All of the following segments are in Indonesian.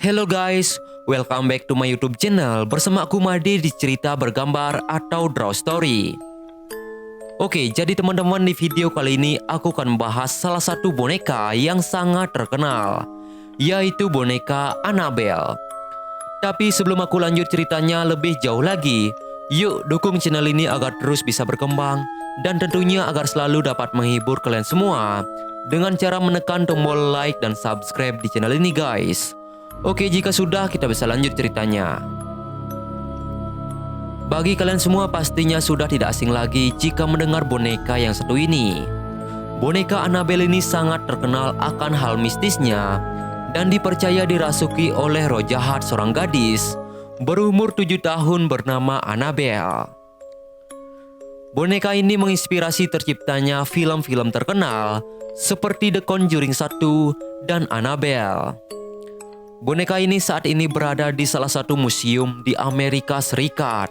Hello guys, welcome back to my YouTube channel. Bersama aku Made di cerita bergambar atau draw story. Oke, jadi teman-teman, di video kali ini aku akan membahas salah satu boneka yang sangat terkenal, yaitu boneka Annabelle. Tapi sebelum aku lanjut ceritanya lebih jauh lagi, yuk dukung channel ini agar terus bisa berkembang dan tentunya agar selalu dapat menghibur kalian semua dengan cara menekan tombol like dan subscribe di channel ini guys. Oke, jika sudah, kita bisa lanjut ceritanya. Bagi kalian semua pastinya sudah tidak asing lagi jika mendengar boneka yang satu ini. Boneka Annabelle ini sangat terkenal akan hal mistisnya dan dipercaya dirasuki oleh roh jahat seorang gadis berumur 7 tahun bernama Annabelle. Boneka ini menginspirasi terciptanya film-film terkenal seperti The Conjuring 1 dan Annabelle. Boneka ini saat ini berada di salah satu museum di Amerika Serikat.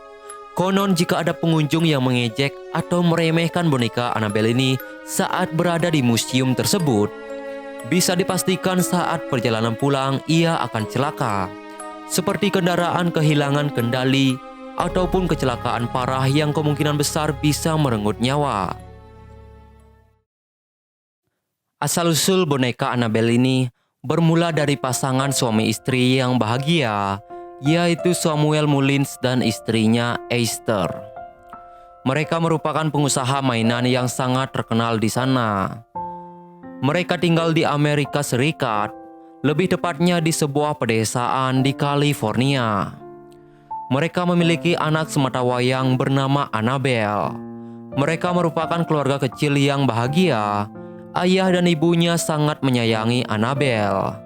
Konon jika ada pengunjung yang mengejek atau meremehkan boneka Annabelle ini saat berada di museum tersebut, bisa dipastikan saat perjalanan pulang ia akan celaka, seperti kendaraan kehilangan kendali ataupun kecelakaan parah yang kemungkinan besar bisa merenggut nyawa. Asal-usul boneka Annabelle ini bermula dari pasangan suami istri yang bahagia, yaitu Samuel Mullins dan istrinya Esther. Mereka merupakan pengusaha mainan yang sangat terkenal di sana. Mereka tinggal di Amerika Serikat, lebih tepatnya di sebuah pedesaan di California. Mereka memiliki anak sematawayang bernama Annabelle. Mereka merupakan keluarga kecil yang bahagia. Ayah dan ibunya sangat menyayangi Annabelle.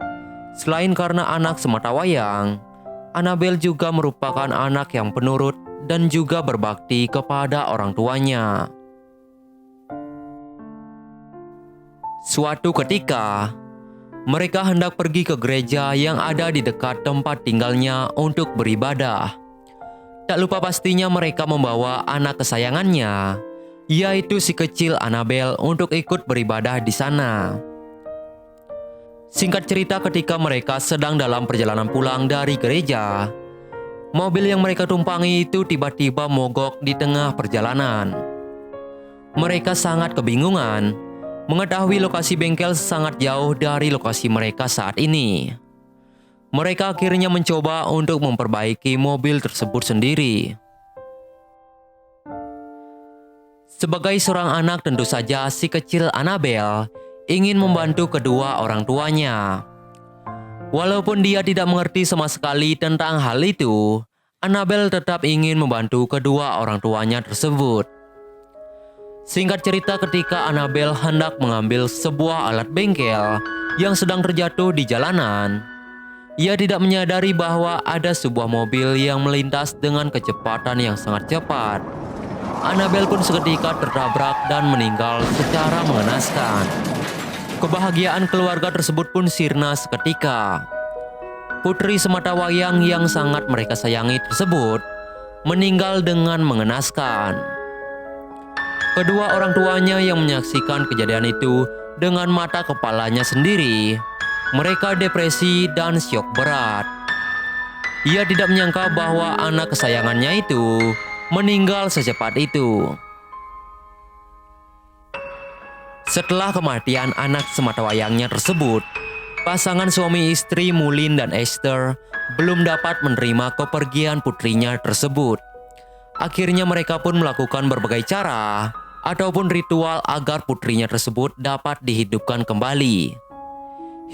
Selain karena anak sematawayang, Annabelle juga merupakan anak yang penurut dan juga berbakti kepada orang tuanya. Suatu ketika, mereka hendak pergi ke gereja yang ada di dekat tempat tinggalnya untuk beribadah. Tak lupa pastinya mereka membawa anak kesayangannya, yaitu si kecil Annabelle, untuk ikut beribadah di sana. Singkat cerita, ketika mereka sedang dalam perjalanan pulang dari gereja, mobil yang mereka tumpangi itu tiba-tiba mogok di tengah perjalanan. Mereka sangat kebingungan, mengetahui lokasi bengkel sangat jauh dari lokasi mereka saat ini. Mereka akhirnya mencoba untuk memperbaiki mobil tersebut sendiri. Sebagai seorang anak, tentu saja si kecil Annabelle ingin membantu kedua orang tuanya. Walaupun dia tidak mengerti sama sekali tentang hal itu, Annabelle tetap ingin membantu kedua orang tuanya tersebut. Singkat cerita, ketika Annabelle hendak mengambil sebuah alat bengkel yang sedang terjatuh di jalanan, ia tidak menyadari bahwa ada sebuah mobil yang melintas dengan kecepatan yang sangat cepat. Annabelle pun seketika tertabrak dan meninggal secara mengenaskan. Kebahagiaan keluarga tersebut pun sirna seketika. Putri sematawayang yang sangat mereka sayangi tersebut meninggal dengan mengenaskan. Kedua orang tuanya yang menyaksikan kejadian itu dengan mata kepalanya sendiri, mereka depresi dan syok berat. Ia tidak menyangka bahwa anak kesayangannya itu meninggal secepat itu. Setelah kematian anak sematawayangnya tersebut, pasangan suami istri Mullins dan Esther belum dapat menerima kepergian putrinya tersebut. Akhirnya mereka pun melakukan berbagai cara ataupun ritual agar putrinya tersebut dapat dihidupkan kembali.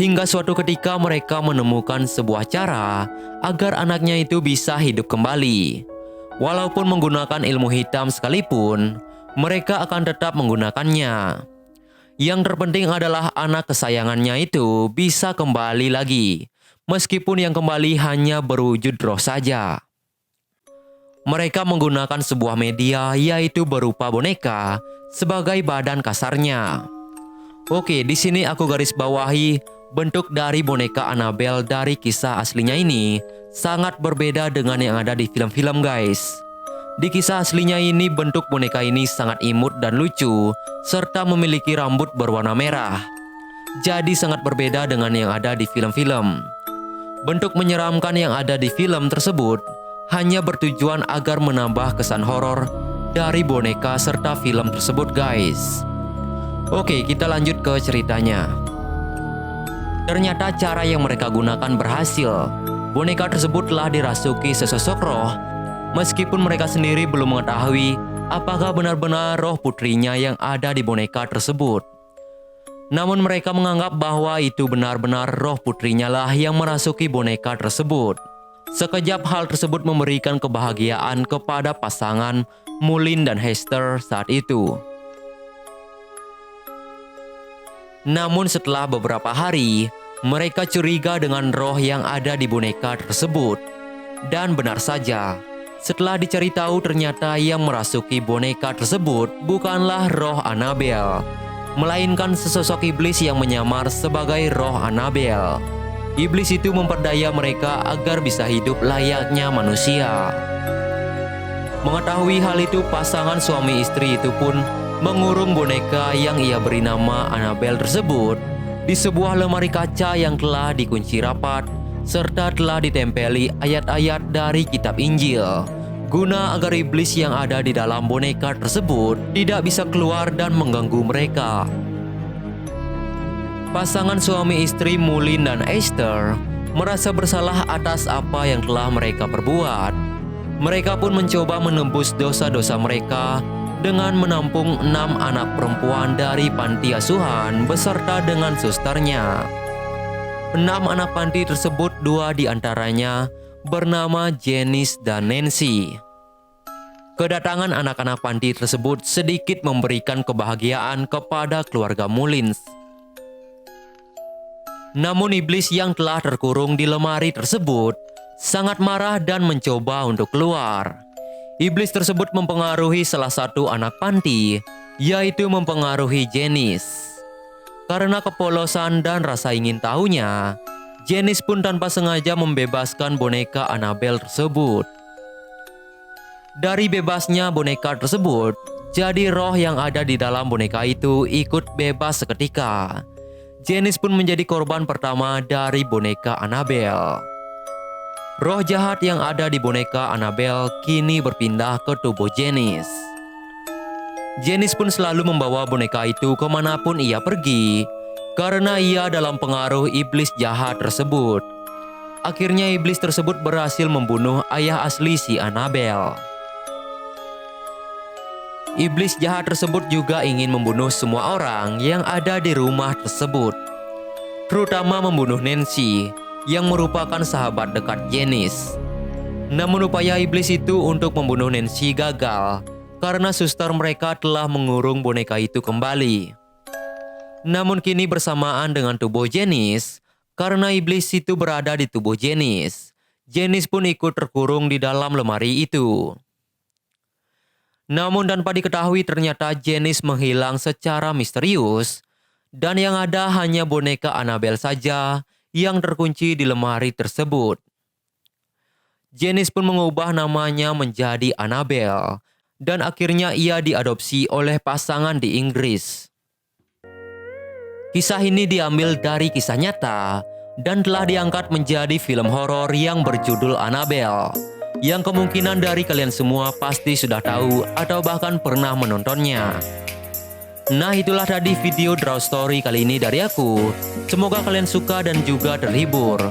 Hingga suatu ketika mereka menemukan sebuah cara agar anaknya itu bisa hidup kembali. Walaupun menggunakan ilmu hitam sekalipun, mereka akan tetap menggunakannya. Yang terpenting adalah anak kesayangannya itu bisa kembali lagi, meskipun yang kembali hanya berwujud roh saja. Mereka menggunakan sebuah media, yaitu berupa boneka, sebagai badan kasarnya. Oke, di sini aku garis bawahi bentuk dari boneka Annabelle dari kisah aslinya ini sangat berbeda dengan yang ada di film-film guys. Di kisah aslinya ini bentuk boneka ini sangat imut dan lucu, serta memiliki rambut berwarna merah. Jadi sangat berbeda dengan yang ada di film-film. Bentuk menyeramkan yang ada di film tersebut hanya bertujuan agar menambah kesan horor dari boneka serta film tersebut, guys. Oke, kita lanjut ke ceritanya. Ternyata cara yang mereka gunakan berhasil. Boneka tersebut telah dirasuki sesosok roh, meskipun mereka sendiri belum mengetahui apakah benar-benar roh putrinya yang ada di boneka tersebut. Namun mereka menganggap bahwa itu benar-benar roh putrinya lah yang merasuki boneka tersebut. Sekejap hal tersebut memberikan kebahagiaan kepada pasangan Mullin dan Hester saat itu. Namun setelah beberapa hari, mereka curiga dengan roh yang ada di boneka tersebut. Dan benar saja, setelah dicari tahu ternyata yang merasuki boneka tersebut bukanlah roh Annabelle, melainkan sesosok iblis yang menyamar sebagai roh Annabelle. Iblis itu memperdaya mereka agar bisa hidup layaknya manusia. Mengetahui hal itu, pasangan suami istri itu pun mengurung boneka yang ia beri nama Annabelle tersebut di sebuah lemari kaca yang telah dikunci rapat serta telah ditempeli ayat-ayat dari kitab Injil, guna agar iblis yang ada di dalam boneka tersebut tidak bisa keluar dan mengganggu mereka. Pasangan suami istri Mullin dan Esther merasa bersalah atas apa yang telah mereka perbuat. Mereka pun mencoba menembus dosa-dosa mereka dengan menampung 6 anak perempuan dari panti asuhan beserta dengan susternya. 6 anak panti tersebut, 2 di antaranya bernama Janice dan Nancy. Kedatangan anak-anak panti tersebut sedikit memberikan kebahagiaan kepada keluarga Mullins. Namun iblis yang telah terkurung di lemari tersebut sangat marah dan mencoba untuk keluar. Iblis tersebut mempengaruhi salah satu anak panti, yaitu mempengaruhi Janice. Karena kepolosan dan rasa ingin tahunya, Janice pun tanpa sengaja membebaskan boneka Annabelle tersebut. Dari bebasnya boneka tersebut, jadi roh yang ada di dalam boneka itu ikut bebas seketika. Janice pun menjadi korban pertama dari boneka Annabelle. Roh jahat yang ada di boneka Annabelle kini berpindah ke tubuh Janice. Janice pun selalu membawa boneka itu kemanapun ia pergi, karena ia dalam pengaruh iblis jahat tersebut. Akhirnya iblis tersebut berhasil membunuh ayah asli si Annabelle. Iblis jahat tersebut juga ingin membunuh semua orang yang ada di rumah tersebut, terutama membunuh Nancy yang merupakan sahabat dekat Janice. Namun upaya iblis itu untuk membunuh Nancy gagal karena suster mereka telah mengurung boneka itu kembali. Namun kini bersamaan dengan tubuh Janice, karena iblis itu berada di tubuh Janice, Janice pun ikut terkurung di dalam lemari itu. Namun tanpa diketahui ternyata Janice menghilang secara misterius dan yang ada hanya boneka Annabelle saja yang terkunci di lemari tersebut. Janice pun mengubah namanya menjadi Annabelle dan akhirnya ia diadopsi oleh pasangan di Inggris. Kisah ini diambil dari kisah nyata dan telah diangkat menjadi film horor yang berjudul Annabelle, yang kemungkinan dari kalian semua pasti sudah tahu atau bahkan pernah menontonnya. Nah, itulah tadi video Draw Story kali ini dari aku. Semoga kalian suka dan juga terhibur.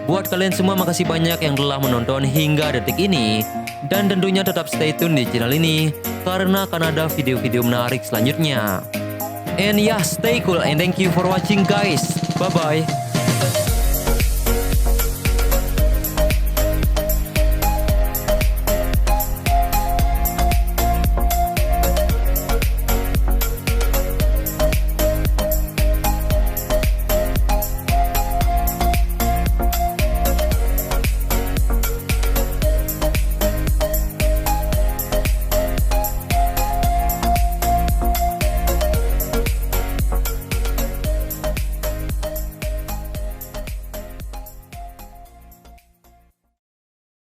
Buat kalian semua makasih banyak yang telah menonton hingga detik ini. Dan tentunya tetap stay tune di channel ini, karena akan ada video-video menarik selanjutnya. And yeah, stay cool and thank you for watching guys. Bye-bye.